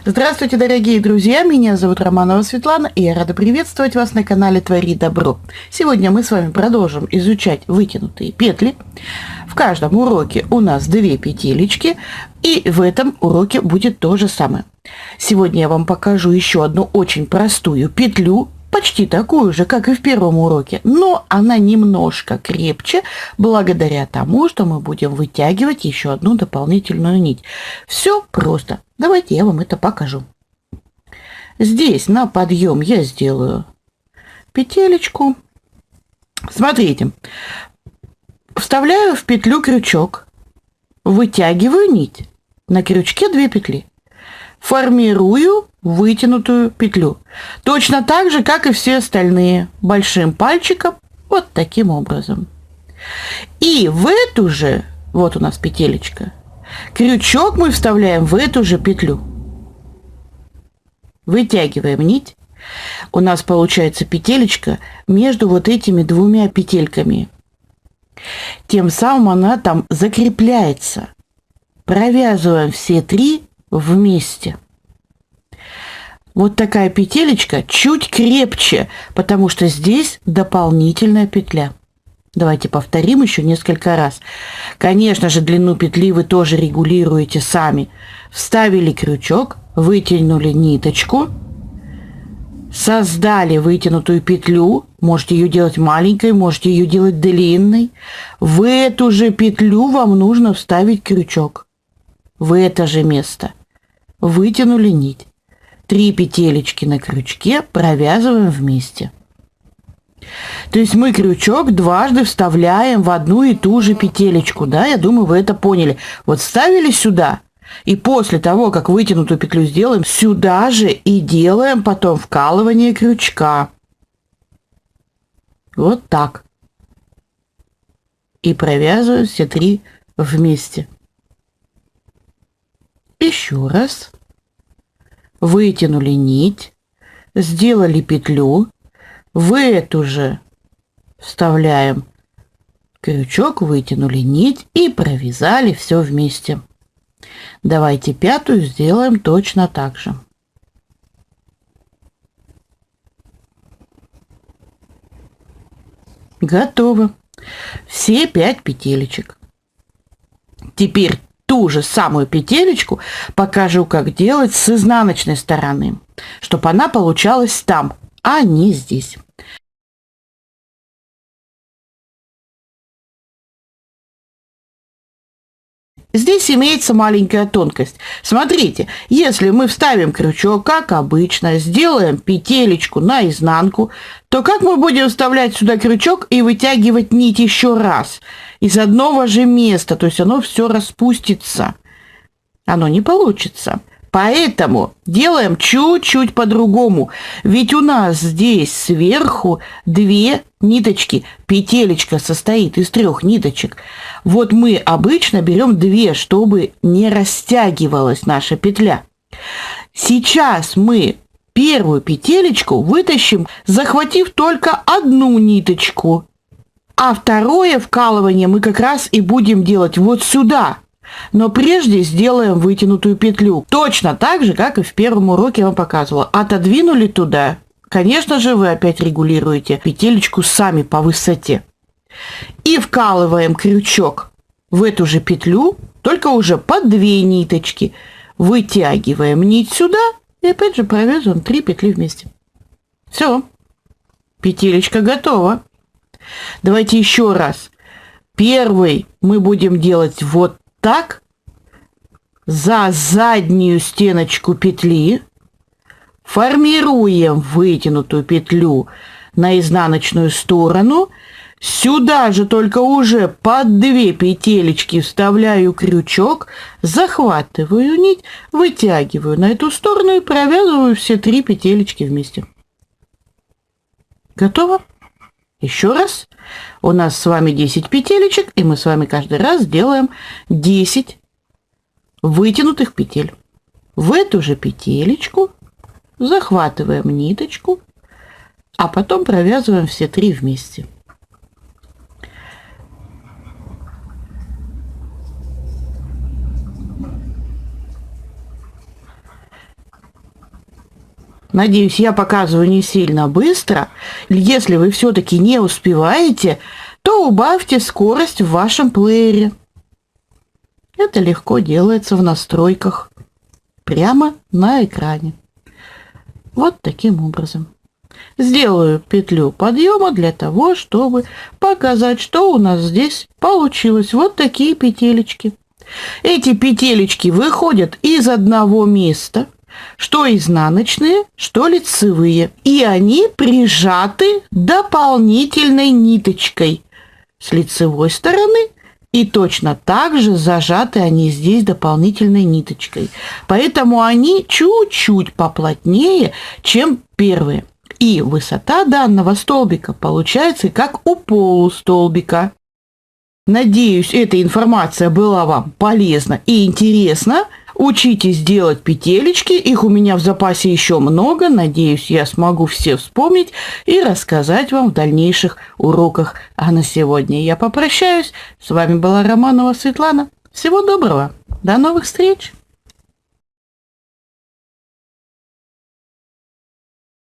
Здравствуйте, дорогие друзья! Меня зовут Романова Светлана, и я рада приветствовать вас на канале Твори Добро. Сегодня мы с вами продолжим изучать вытянутые петли. В каждом уроке у нас 2 петелечки, и в этом уроке будет то же самое. Сегодня я вам покажу еще одну очень простую петлю, почти такую же, как и в первом уроке, но она немножко крепче, благодаря тому, что мы будем вытягивать еще одну дополнительную нить. Все просто. Давайте я вам это покажу. Здесь на подъем я сделаю петелечку. Смотрите, вставляю в петлю крючок, вытягиваю нить, на крючке 2 петли. Формирую вытянутую петлю. Точно так же, как и все остальные. Большим пальчиком, вот таким образом. И в эту же, вот у нас петелечка, крючок мы вставляем в эту же петлю. Вытягиваем нить. У нас получается петелечка между вот этими 2 петельками. Тем самым она там закрепляется. Провязываем все 3 вместе. Вот такая петелечка чуть крепче, потому что здесь дополнительная петля. Давайте повторим еще несколько раз. Конечно же, длину петли вы тоже регулируете сами. Вставили крючок, вытянули ниточку, создали вытянутую петлю. Можете ее делать маленькой, можете ее делать длинной. В эту же петлю вам нужно вставить крючок. В это же место. Вытянули нить. 3 петелечки на крючке провязываем вместе. То есть мы крючок дважды вставляем в одну и ту же петелечку. Да, я думаю, вы это поняли. Вот вставили сюда, и после того, как вытянутую петлю сделаем, сюда же и делаем потом вкалывание крючка. Вот так. И провязываем все 3 вместе. Еще раз. Вытянули нить, сделали петлю, в эту же вставляем крючок, вытянули нить и провязали все вместе. Давайте 5-ю сделаем точно так же. Готово. Все 5 петелечек. Теперь ту же самую петелечку покажу, как делать с изнаночной стороны, чтобы она получалась там, а не здесь. Здесь имеется маленькая тонкость. Смотрите, если мы вставим крючок, как обычно, сделаем петелечку наизнанку, то как мы будем вставлять сюда крючок и вытягивать нить еще раз из одного же места? То есть оно все распустится. Оно не получится. Поэтому делаем чуть-чуть по-другому. Ведь у нас здесь сверху 2 ниточки. Петелечка состоит из 3 ниточек. Вот мы обычно берем 2, чтобы не растягивалась наша петля. Сейчас мы первую петелечку вытащим, захватив только 1 ниточку. А второе вкалывание мы как раз и будем делать вот сюда. Но прежде сделаем вытянутую петлю. Точно так же, как и в первом уроке я вам показывала. Отодвинули туда. Конечно же, вы опять регулируете петелечку сами по высоте. И вкалываем крючок в эту же петлю, только уже по 2 ниточки. Вытягиваем нить сюда и опять же провязываем 3 петли вместе. Все. Петелечка готова. Давайте еще раз. Первый мы будем делать вот так, за заднюю стеночку петли, формируем вытянутую петлю на изнаночную сторону, сюда же только уже под 2 петелечки вставляю крючок, захватываю нить, вытягиваю на эту сторону и провязываю все 3 петелечки вместе. Готово? Еще раз. У нас с вами 10 петелечек, и мы с вами каждый раз делаем 10 вытянутых петель. В эту же петелечку захватываем ниточку, а потом провязываем все 3 вместе. Надеюсь, я показываю не сильно быстро. Если вы все-таки не успеваете, то убавьте скорость в вашем плеере. Это легко делается в настройках, прямо на экране. Вот таким образом. Сделаю петлю подъема для того, чтобы показать, что у нас здесь получилось. Вот такие петелечки. Эти петелечки выходят из одного места, что изнаночные, что лицевые. И они прижаты дополнительной ниточкой с лицевой стороны. И точно так же зажаты они здесь дополнительной ниточкой. Поэтому они чуть-чуть поплотнее, чем первые. И высота данного столбика получается как у полустолбика. Надеюсь, эта информация была вам полезна и интересна. Учитесь делать петелечки, их у меня в запасе еще много. Надеюсь, я смогу все вспомнить и рассказать вам в дальнейших уроках. А на сегодня я попрощаюсь. С вами была Романова Светлана. Всего доброго. До новых встреч!